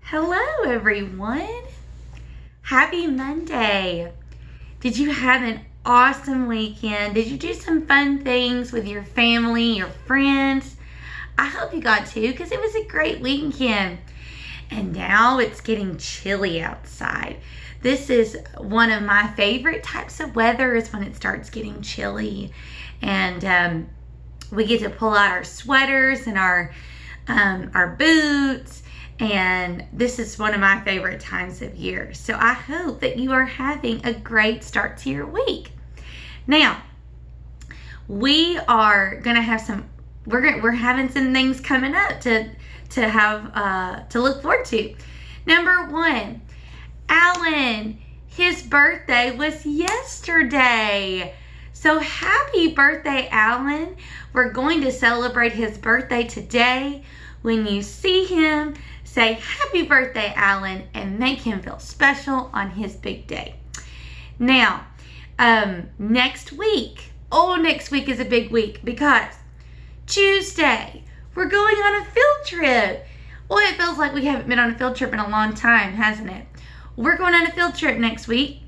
Hello, everyone. Happy Monday. Did you have an awesome weekend? Did you do some fun things with your family, your friends? I hope you got to, because it was a great weekend. And now it's getting chilly outside. This is one of my favorite types of weather is when it starts getting chilly. And we get to pull out our sweaters and our boots. And this is one of my favorite times of year. So I hope that you are having a great start to your week. Now, we are gonna have we're having some things coming up to look forward to. Number one, Alan, his birthday was yesterday. So happy birthday, Alan. We're going to celebrate his birthday today. When you see him, say happy birthday, Alan, and make him feel special on his big day. Now, next week is a big week because Tuesday, we're going on a field trip. Well, it feels like we haven't been on a field trip in a long time, hasn't it? We're going on a field trip next week,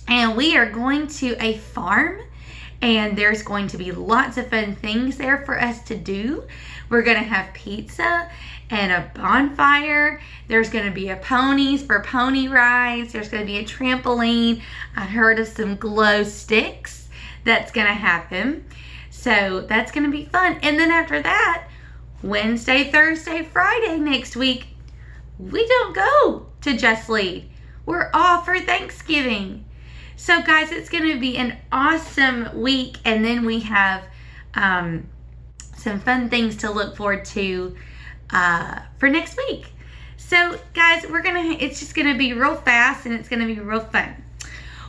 and we are going to a farm, and there's going to be lots of fun things there for us to do. We're going to have pizza and a bonfire. There's going to be ponies for pony rides. There's going to be a trampoline. I heard of some glow sticks that's going to happen. So that's going to be fun. And then after that, Wednesday, Thursday, Friday next week, we don't go to Just Lead. We're off for Thanksgiving. So guys, it's going to be an awesome week. And then we have some fun things to look forward to for next week. So guys, it's just gonna be real fast and it's gonna be real fun.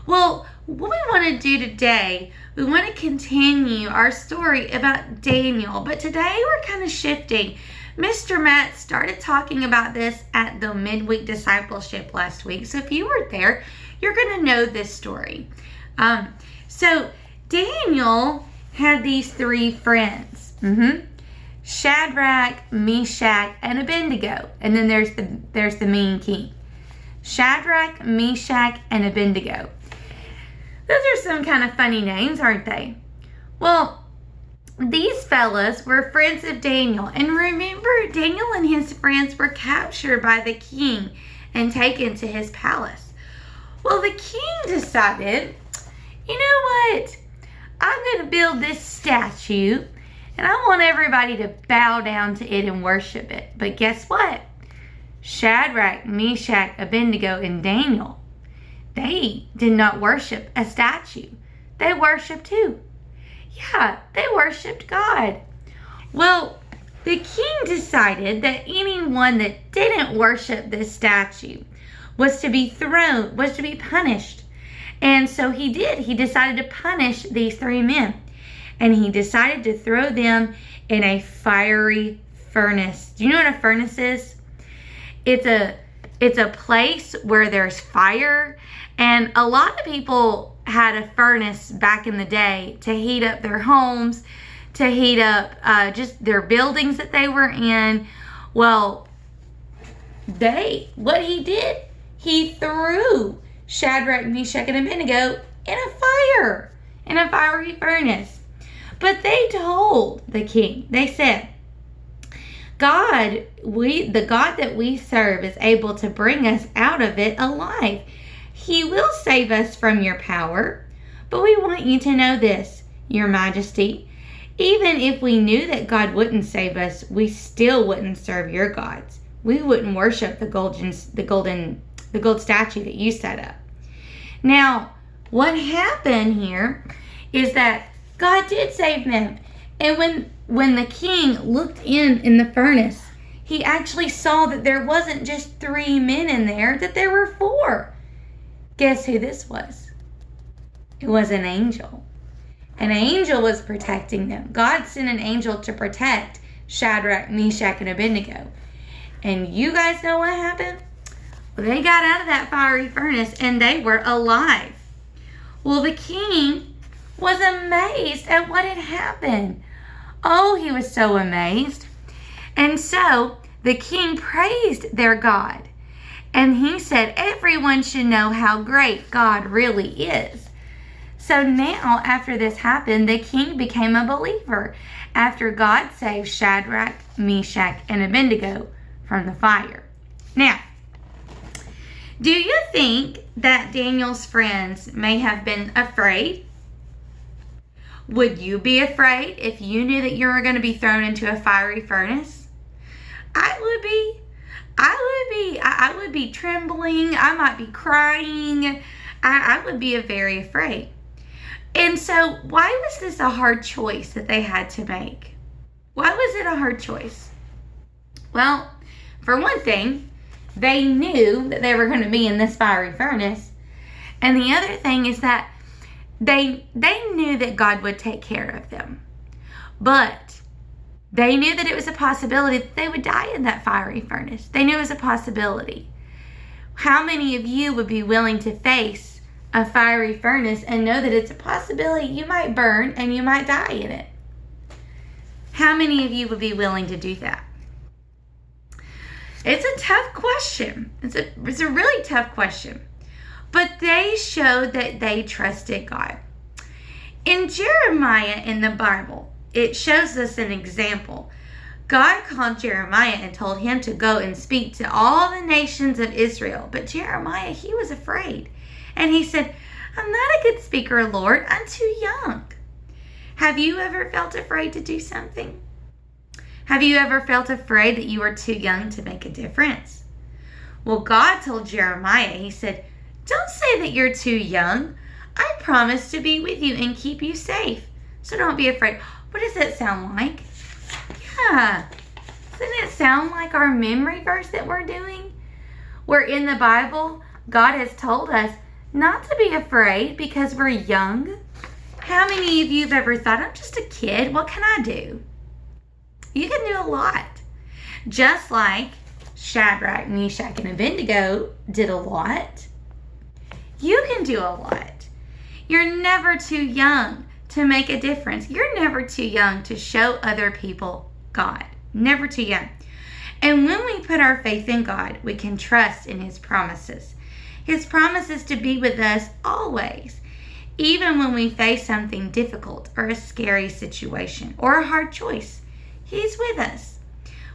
Well, what we want to do today, we want to continue our story about Daniel, but today we're kind of shifting. Mr. Matt started talking about this at the midweek discipleship last week. So if you were there, you're gonna know this story. So Daniel had these three friends. Shadrach, Meshach, and Abednego. And then there's the mean king. Shadrach, Meshach, and Abednego. Those are some kind of funny names, aren't they? Well, these fellas were friends of Daniel. And remember, Daniel and his friends were captured by the king and taken to his palace. Well, the king decided, you know what? I'm going to build this statue, and I want everybody to bow down to it and worship it. But guess what? Shadrach, Meshach, Abednego, and Daniel, they did not worship a statue. They worshiped who? Yeah, they worshiped God. Well, the king decided that anyone that didn't worship this statue was to be punished. And so he did. He decided to punish these three men. And he decided to throw them in a fiery furnace. Do you know what a furnace is? It's a place where there's fire. And a lot of people had a furnace back in the day to heat up their homes, to heat up just their buildings that they were in. Well, what he did, he threw Shadrach, Meshach, and Abednego in a fiery furnace. But they told the king, they said, the God that we serve is able to bring us out of it alive. He will save us from your power. But we want you to know this, Your Majesty. Even if we knew that God wouldn't save us, we still wouldn't serve your gods. We wouldn't worship the gold statue that you set up. Now, what happened here is that God did save them. And when the king looked in the furnace, he actually saw that there wasn't just three men in there, that there were four. Guess who this was? It was an angel. An angel was protecting them. God sent an angel to protect Shadrach, Meshach, and Abednego. And you guys know what happened? Well, they got out of that fiery furnace and they were alive. Well, the king was amazed at what had happened. Oh, he was so amazed. And so the king praised their God. And he said everyone should know how great God really is. So now, after this happened, the king became a believer after God saved Shadrach, Meshach, and Abednego from the fire. Now, do you think that Daniel's friends may have been afraid? Would you be afraid if you knew that you were going to be thrown into a fiery furnace? I would be. I would be trembling. I might be crying. I would be very afraid. And so, why was this a hard choice that they had to make? Why was it a hard choice? Well, for one thing, they knew that they were going to be in this fiery furnace. And the other thing is that they knew that God would take care of them. But they knew that it was a possibility that they would die in that fiery furnace. They knew it was a possibility. How many of you would be willing to face a fiery furnace and know that it's a possibility you might burn and you might die in it? How many of you would be willing to do that? It's a tough question. It's a really tough question. But they showed that they trusted God. In Jeremiah in the Bible, it shows us an example. God called Jeremiah and told him to go and speak to all the nations of Israel. But Jeremiah, he was afraid. And he said, I'm not a good speaker, Lord. I'm too young. Have you ever felt afraid to do something? Have you ever felt afraid that you were too young to make a difference? Well, God told Jeremiah, he said, don't say that you're too young. I promise to be with you and keep you safe. So don't be afraid. What does that sound like? Yeah. Doesn't it sound like our memory verse that we're doing? Where in the Bible, God has told us not to be afraid because we're young. How many of you have ever thought, I'm just a kid, what can I do? You can do a lot. Just like Shadrach, Meshach, and Abednego did a lot. You can do a lot. You're never too young to make a difference. You're never too young to show other people God. Never too young. And when we put our faith in God, we can trust in His promises. His promises to be with us always, even when we face something difficult or a scary situation or a hard choice. He's with us.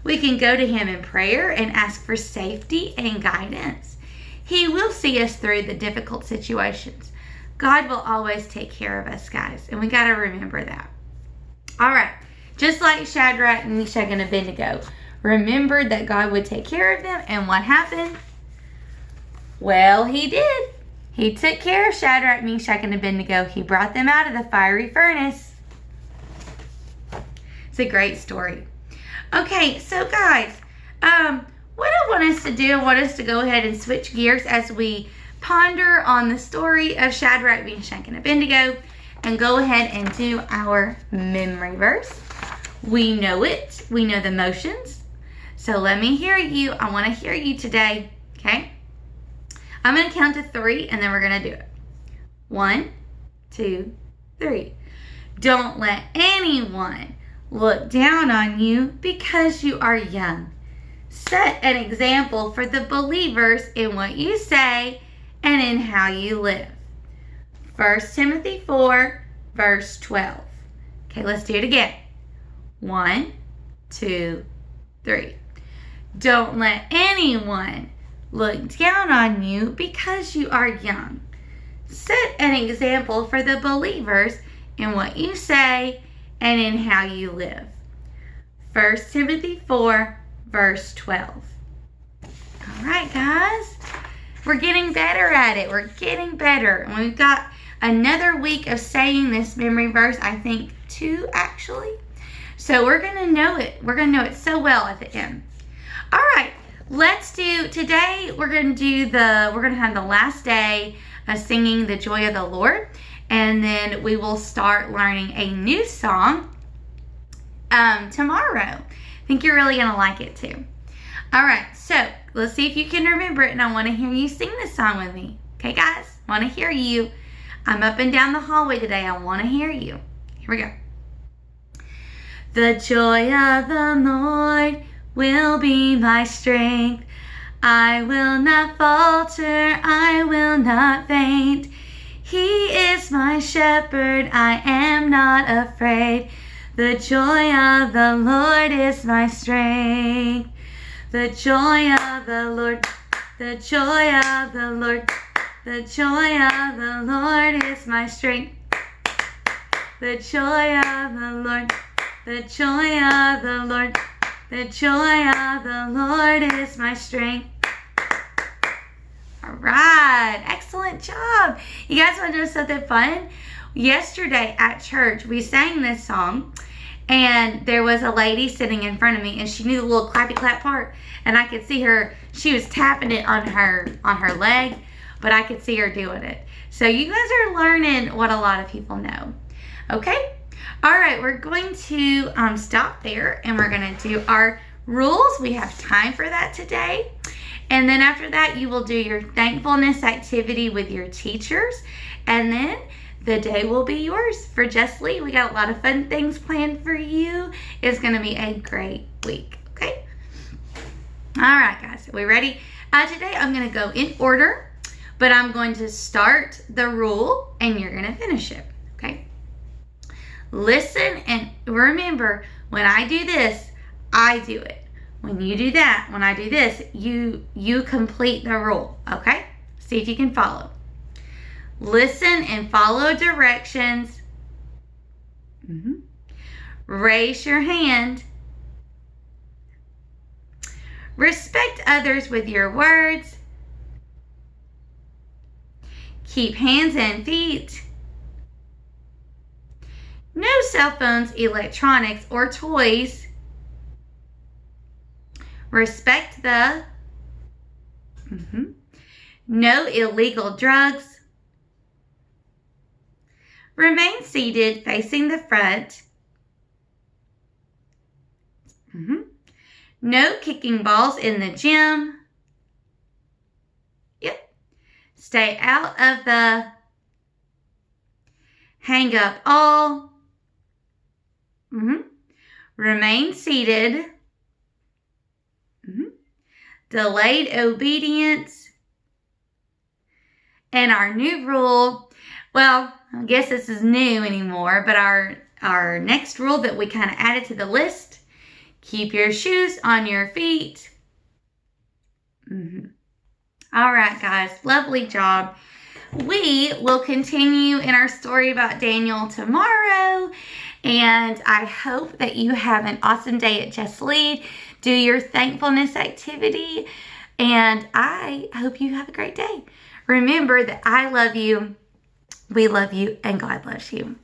We can go to Him in prayer and ask for safety and guidance. He will see us through the difficult situations. God will always take care of us, guys, and we got to remember that. All right, just like Shadrach, Meshach, and Abednego remembered that God would take care of them, and what happened? Well, He did. He took care of Shadrach, Meshach, and Abednego. He brought them out of the fiery furnace. It's a great story. Okay, so guys, what I want us to do, I want us to go ahead and switch gears as we ponder on the story of Shadrach, Meshach, and Abednego, and go ahead and do our memory verse. We know it. We know the motions. So let me hear you. I want to hear you today, okay? I'm going to count to 3, and then we're going to do it. 1, 2, 3. Don't let anyone look down on you because you are young. Set an example for the believers in what you say and in how you live. 1 Timothy 4, verse 12. Okay, let's do it again. 1, 2, 3. Don't let anyone look down on you because you are young. Set an example for the believers in what you say and in how you live. 1 Timothy 4, verse 12. All right, guys. We're getting better at it. We're getting better. And we've got another week of saying this memory verse, I think 2 actually. So we're going to know it. We're going to know it so well at the end. All right. Let's do, today we're going to have the last day of singing the joy of the Lord. And then we will start learning a new song tomorrow. I think you're really going to like it too. All right, so let's see if you can remember it, and I want to hear you sing this song with me. Okay, guys? I want to hear you. I'm up and down the hallway today. I want to hear you. Here we go. The joy of the Lord will be my strength. I will not falter, I will not faint. He is my shepherd, I am not afraid. The joy of the Lord is my strength. The joy of the Lord, the joy of the Lord, the joy of the Lord is my strength. The joy of the Lord, the joy of the Lord, the joy of the Lord is my strength. All right, excellent job. You guys want to do something fun? Yesterday at church, we sang this song, and there was a lady sitting in front of me, and she knew the little clappy clap part, and I could see her. She was tapping it on her leg, but I could see her doing it. So you guys are learning what a lot of people know. Okay? All right, we're going to stop there, and we're going to do our rules. We have time for that today. And then after that, you will do your thankfulness activity with your teachers. And then the day will be yours for Just Lee. We got a lot of fun things planned for you. It's going to be a great week, okay? All right, guys, are we ready? Today, I'm going to go in order, but I'm going to start the rule, and you're going to finish it, okay? Listen, and remember, when I do this, I do it. When you do that, when I do this, you complete the rule, okay? See if you can follow. Listen and follow directions. Raise your hand. Respect others with your words. Keep hands and feet. No cell phones, electronics, or toys. Respect the no illegal drugs. Remain seated facing the front. No kicking balls in the gym. Yep. Stay out of the hang up all. Remain seated. Delayed obedience. And our new rule, well, I guess this is new anymore, but our next rule that we kind of added to the list, keep your shoes on your feet. All right, guys, lovely job. We will continue in our story about Daniel tomorrow, and I hope that you have an awesome day at Just Lead. Do your thankfulness activity, and I hope you have a great day. Remember that I love you, we love you, and God loves you.